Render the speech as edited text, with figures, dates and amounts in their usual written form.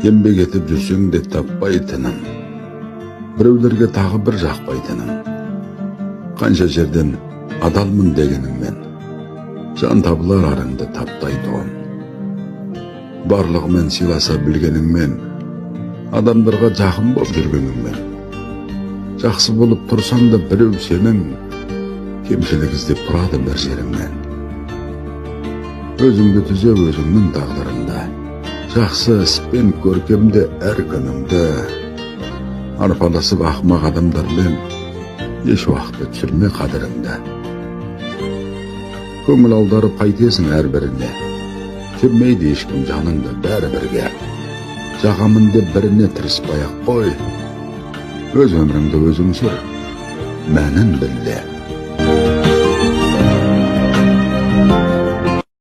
Еңбек етіп жүрсең де таппайтыным, біреулерге тағы бір жақпайтыным. Қанша жерден адалмын дегеніңмен, жан табылар арыңды таптайтуым. Барлығымен сыйласа білгеніңмен, адамдарға жақын болып жүргеніңмен, жақсы болып тұрсаң да біреу сенің кемшілік іздеп тұрады бір жеріңнен. Өзіңді түзе өзіңнің тағдырыңда, жақсы іспен көркемде әр күніңді. Арпаласып ақымақ адамдармен еш уақытта түсірме қадіріңді. Көңіл аударып қайтесің әрбіріне, келмейді ешкім жаныңды бәрі бірге. Жағамын деп біріне тырыспай-ақ қой, өз өміріңді өзің сүр, мәнін білде.